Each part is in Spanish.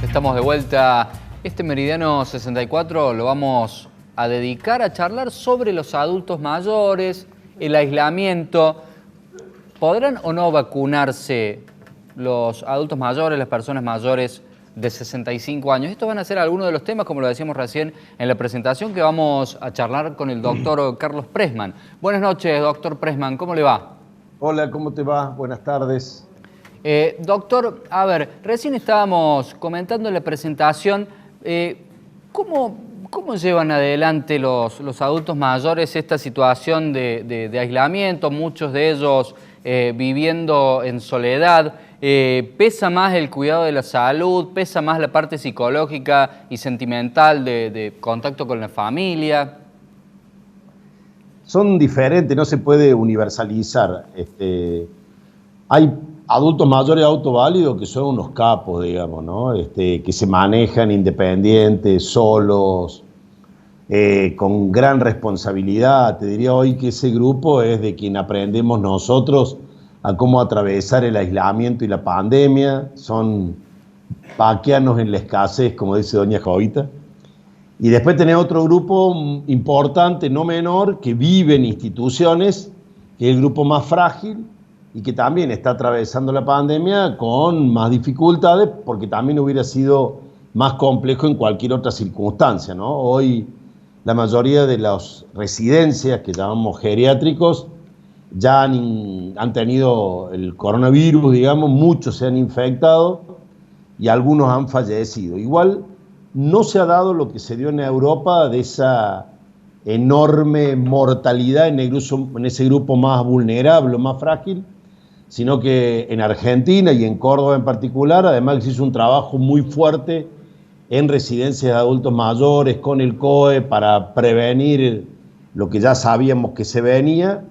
Estamos de vuelta. Este Meridiano 64 lo vamos a dedicar a charlar sobre los adultos mayores, el aislamiento. ¿Podrán o no vacunarse los adultos mayores, las personas mayores de 65 años? Estos van a ser algunos de los temas, como lo decíamos recién en la presentación, que vamos a charlar con el doctor Carlos Pressman. Buenas noches, doctor Pressman, ¿cómo le va? Hola, ¿cómo te va? Buenas tardes. Doctor, a ver, recién estábamos comentando en la presentación, ¿cómo llevan adelante los adultos mayores esta situación de aislamiento? Muchos de ellos viviendo en soledad. ¿Pesa más el cuidado de la salud? ¿Pesa más la parte psicológica y sentimental de contacto con la familia? Son diferentes, no se puede universalizar. Hay adultos mayores autoválidos que son unos capos, digamos, ¿no? Que se manejan independientes, solos, con gran responsabilidad. Te diría hoy que ese grupo es de quien aprendemos nosotros a cómo atravesar el aislamiento y la pandemia. Son paquianos en la escasez, como dice doña Jovita. Y después tenés otro grupo importante, no menor, que vive en instituciones, que es el grupo más frágil, y que también está atravesando la pandemia con más dificultades, porque también hubiera sido más complejo en cualquier otra circunstancia, ¿no? Hoy la mayoría de las residencias que llamamos geriátricos ya han tenido el coronavirus, digamos, muchos se han infectado y algunos han fallecido. Igual no se ha dado lo que se dio en Europa de esa enorme mortalidad en ese grupo más vulnerable, más frágil, sino que en Argentina y en Córdoba en particular, además se hizo un trabajo muy fuerte en residencias de adultos mayores con el COE para prevenir lo que ya sabíamos que se venía.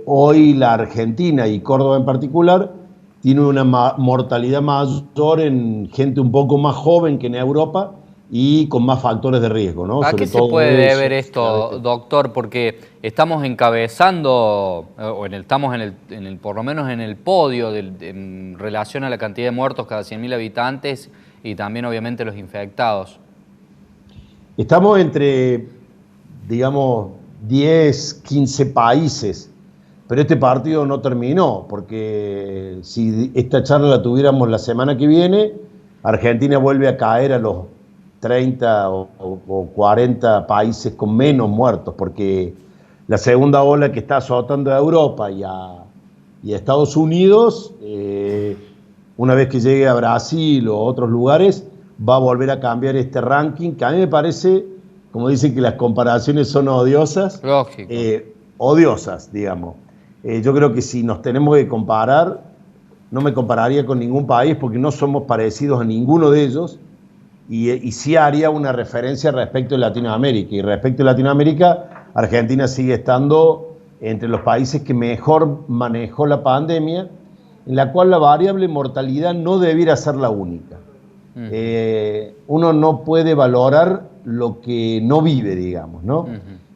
Hoy la Argentina y Córdoba en particular tiene una mortalidad mayor en gente un poco más joven que en Europa y con más factores de riesgo, ¿no? ¿A qué se puede deber esto, doctor? Porque estamos encabezando, estamos por lo menos en el podio en relación a la cantidad de muertos cada 100.000 habitantes y también obviamente los infectados. Estamos entre, digamos, 10, 15 países, pero este partido no terminó, porque si esta charla la tuviéramos la semana que viene, Argentina vuelve a caer a los 30 o 40 países con menos muertos, porque la segunda ola que está azotando a Europa y a Estados Unidos, una vez que llegue a Brasil o otros lugares, va a volver a cambiar este ranking, que a mí me parece, como dicen que las comparaciones son odiosas, odiosas, digamos. Yo creo que si nos tenemos que comparar, no me compararía con ningún país porque no somos parecidos a ninguno de ellos, y sí haría una referencia respecto de Latinoamérica. Y respecto de Latinoamérica, Argentina sigue estando entre los países que mejor manejó la pandemia, en la cual la variable mortalidad no debiera ser la única. Uno no puede valorar lo que no vive, digamos, ¿no?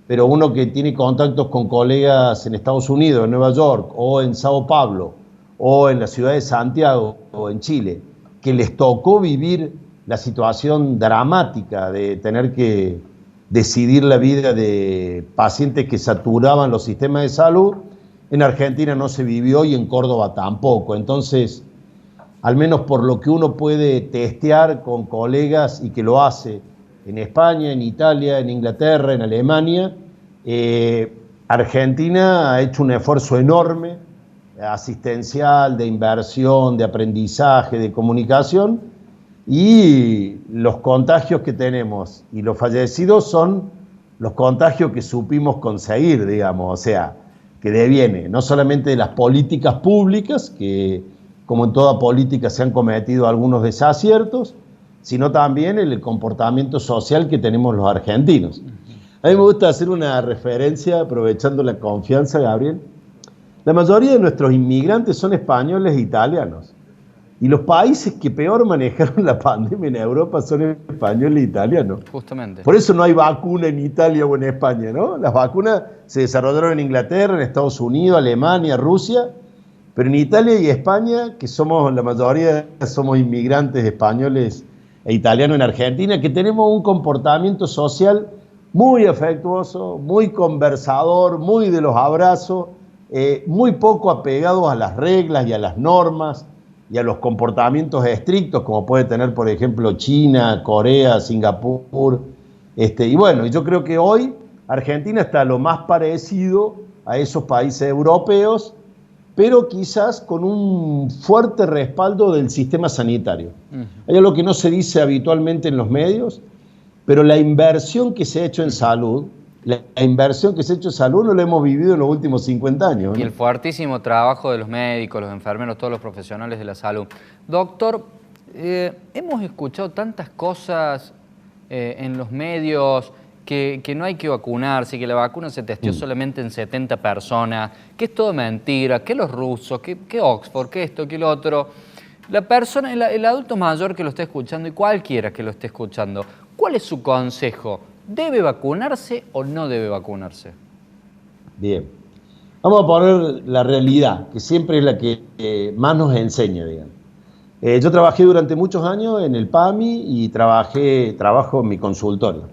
Pero uno que tiene contactos con colegas en Estados Unidos, en Nueva York, o en Sao Paulo, o en la ciudad de Santiago, o en Chile, que les tocó vivir la situación dramática de tener que decidir la vida de pacientes que saturaban los sistemas de salud, en Argentina no se vivió y en Córdoba tampoco. Entonces, al menos por lo que uno puede testear con colegas y que lo hace en España, en Italia, en Inglaterra, en Alemania, Argentina ha hecho un esfuerzo enorme, asistencial, de inversión, de aprendizaje, de comunicación, y los contagios que tenemos y los fallecidos son los contagios que supimos conseguir, digamos, o sea, que deviene no solamente de las políticas públicas, que como en toda política se han cometido algunos desaciertos, sino también el comportamiento social que tenemos los argentinos. A mí me gusta hacer una referencia, aprovechando la confianza, Gabriel. La mayoría de nuestros inmigrantes son españoles e italianos. Y los países que peor manejaron la pandemia en Europa son españoles e italianos. Justamente. Por eso no hay vacuna en Italia o en España, ¿no? Las vacunas se desarrollaron en Inglaterra, en Estados Unidos, Alemania, Rusia, Pero en Italia y España, que somos la mayoría, somos inmigrantes españoles e italianos en Argentina, que tenemos un comportamiento social muy afectuoso, muy conversador, muy de los abrazos, muy poco apegados a las reglas y a las normas y a los comportamientos estrictos, como puede tener, por ejemplo, China, Corea, Singapur. Y bueno, yo creo que hoy Argentina está lo más parecido a esos países europeos, pero quizás con un fuerte respaldo del sistema sanitario. Hay algo que no se dice habitualmente en los medios, pero la inversión que se ha hecho en salud, la inversión que se ha hecho en salud no la hemos vivido en los últimos 50 años, ¿no? Y el fuertísimo trabajo de los médicos, los enfermeros, todos los profesionales de la salud. Doctor, hemos escuchado tantas cosas en los medios, que no hay que vacunarse, que la vacuna se testeó solamente en 70 personas, que es todo mentira, que los rusos, que Oxford, que esto, que lo otro. La persona, el adulto mayor que lo esté escuchando y cualquiera que lo esté escuchando, ¿cuál es su consejo? ¿Debe vacunarse o no debe vacunarse? Bien. Vamos a poner la realidad, que siempre es la que más nos enseña, digamos. Yo trabajé durante muchos años en el PAMI y trabajo en mi consultorio.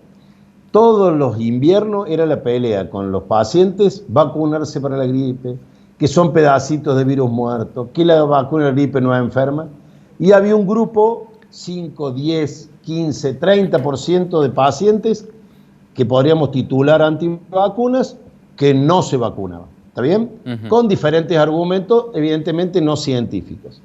Todos los inviernos era la pelea con los pacientes, vacunarse para la gripe, que son pedacitos de virus muerto, que la vacuna de la gripe no enferma. Y había un grupo, 5, 10, 15, 30% de pacientes que podríamos titular antivacunas que no se vacunaban. ¿Está bien? Con diferentes argumentos, evidentemente no científicos.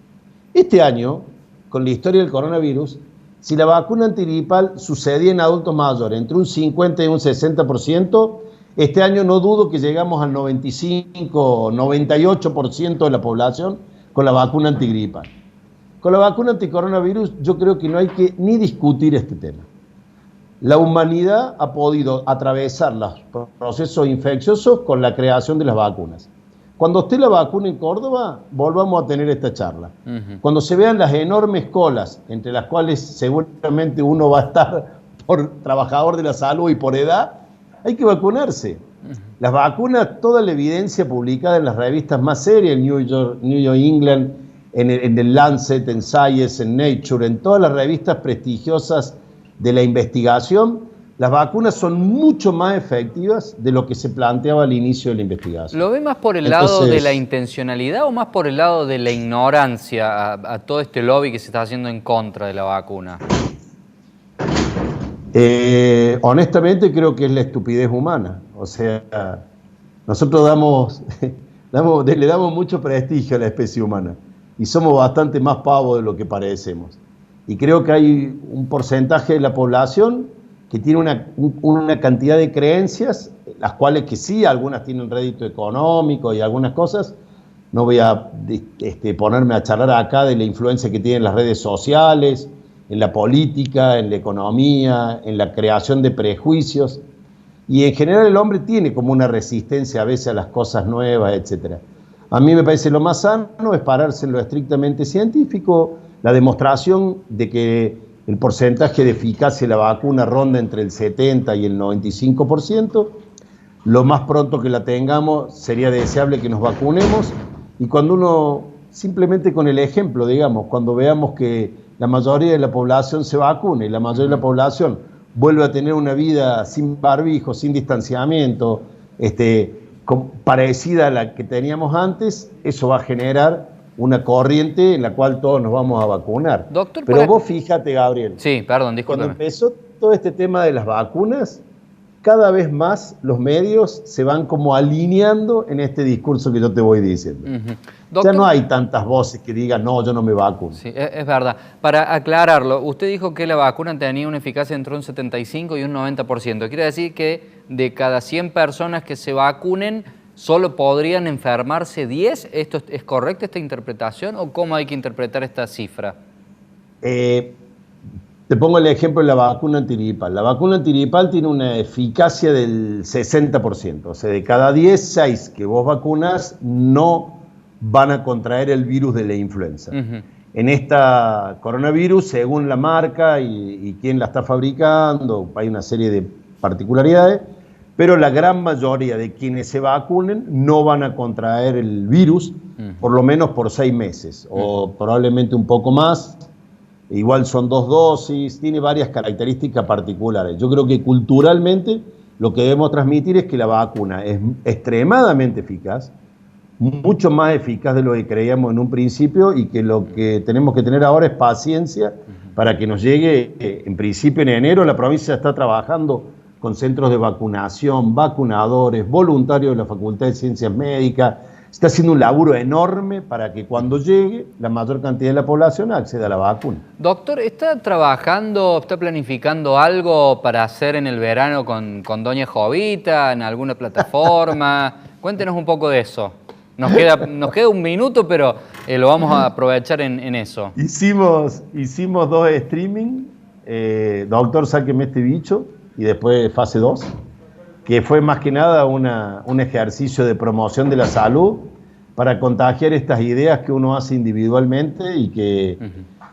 Este año, con la historia del coronavirus, si la vacuna antigripal sucedía en adultos mayores entre un 50 y un 60%, este año no dudo que llegamos al 95 o 98% de la población con la vacuna antigripal. Con la vacuna anticoronavirus yo creo que no hay que ni discutir este tema. La humanidad ha podido atravesar los procesos infecciosos con la creación de las vacunas. Cuando esté la vacuna en Córdoba, volvamos a tener esta charla. Cuando se vean las enormes colas, entre las cuales seguramente uno va a estar por trabajador de la salud y por edad, hay que vacunarse. Las vacunas, toda la evidencia publicada en las revistas más serias, en New York England, en el Lancet, en Science, en Nature, en todas las revistas prestigiosas de la investigación, las vacunas son mucho más efectivas de lo que se planteaba al inicio de la investigación. ¿Lo ve más por el lado de la intencionalidad o más por el lado de la ignorancia a todo este lobby que se está haciendo en contra de la vacuna? Honestamente creo que es la estupidez humana. O sea, nosotros le damos mucho prestigio a la especie humana y somos bastante más pavos de lo que parecemos. Y creo que hay un porcentaje de la población que tiene una cantidad de creencias, las cuales que sí, algunas tienen rédito económico y algunas cosas. No voy a ponerme a charlar acá de la influencia que tienen las redes sociales, en la política, en la economía, en la creación de prejuicios. Y en general el hombre tiene como una resistencia a veces a las cosas nuevas, etc. A mí me parece lo más sano es pararse en lo estrictamente científico, la demostración de que el porcentaje de eficacia de la vacuna ronda entre el 70 y el 95%. Lo más pronto que la tengamos sería deseable que nos vacunemos. Y cuando uno, simplemente con el ejemplo, digamos, cuando veamos que la mayoría de la población se vacuna y la mayoría de la población vuelve a tener una vida sin barbijo, sin distanciamiento, parecida a la que teníamos antes, eso va a generar una corriente en la cual todos nos vamos a vacunar. Doctor, pero vos fíjate, Gabriel. Sí, perdón, discúlpeme. Cuando empezó todo este tema de las vacunas, cada vez más los medios se van como alineando en este discurso que yo te voy diciendo. Doctor, ya no hay tantas voces que digan, no, yo no me vacuno. Sí, es verdad. Para aclararlo, usted dijo que la vacuna tenía una eficacia entre un 75 y un 90%. Quiere decir que de cada 100 personas que se vacunen, ¿solo podrían enfermarse 10? ¿Esto es correcta esta interpretación o cómo hay que interpretar esta cifra? Te pongo el ejemplo de la vacuna antigripal. La vacuna antigripal tiene una eficacia del 60%. O sea, de cada 10, 6 que vos vacunas no van a contraer el virus de la influenza. En esta coronavirus, según la marca y quién la está fabricando, hay una serie de particularidades, pero la gran mayoría de quienes se vacunen no van a contraer el virus, por lo menos por 6 meses, o probablemente un poco más. Igual son 2 dosis, tiene varias características particulares. Yo creo que culturalmente lo que debemos transmitir es que la vacuna es extremadamente eficaz, mucho más eficaz de lo que creíamos en un principio, y que lo que tenemos que tener ahora es paciencia para que nos llegue, en principio en enero. La provincia está trabajando con centros de vacunación, vacunadores, voluntarios de la Facultad de Ciencias Médicas. Está haciendo un laburo enorme para que cuando llegue la mayor cantidad de la población acceda a la vacuna. Doctor, ¿está trabajando, está planificando algo para hacer en el verano con doña Jovita, en alguna plataforma? Cuéntenos un poco de eso. Nos queda un minuto, pero lo vamos a aprovechar en eso. Hicimos 2 streaming, Doctor, sáqueme este bicho, y después fase 2, que fue más que nada un ejercicio de promoción de la salud para contagiar estas ideas que uno hace individualmente y que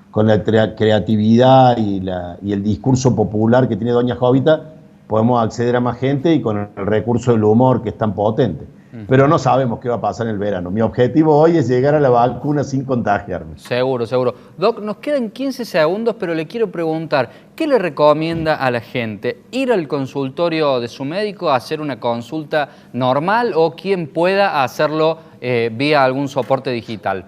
con la creatividad y el discurso popular que tiene doña Jovita podemos acceder a más gente, y con el recurso del humor que es tan potente. Pero no sabemos qué va a pasar en el verano. Mi objetivo hoy es llegar a la vacuna sin contagiarme. Seguro, seguro. Doc, nos quedan 15 segundos, pero le quiero preguntar, ¿qué le recomienda a la gente? ¿Ir al consultorio de su médico a hacer una consulta normal, o quien pueda hacerlo vía algún soporte digital?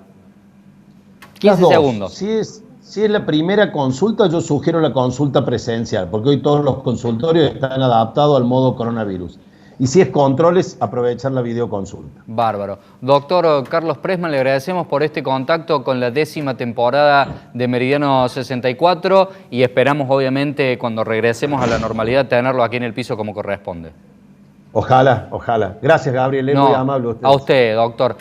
15 segundos. Si es la primera consulta, yo sugiero la consulta presencial, porque hoy todos los consultorios están adaptados al modo coronavirus. Y si es controles, aprovechar la videoconsulta. Bárbaro. Doctor Carlos Pressman, le agradecemos por este contacto con la 10ª temporada de Meridiano 64, y esperamos, obviamente, cuando regresemos a la normalidad, tenerlo aquí en el piso como corresponde. Ojalá, ojalá. Gracias, Gabriel. Es muy amable usted. A usted, doctor.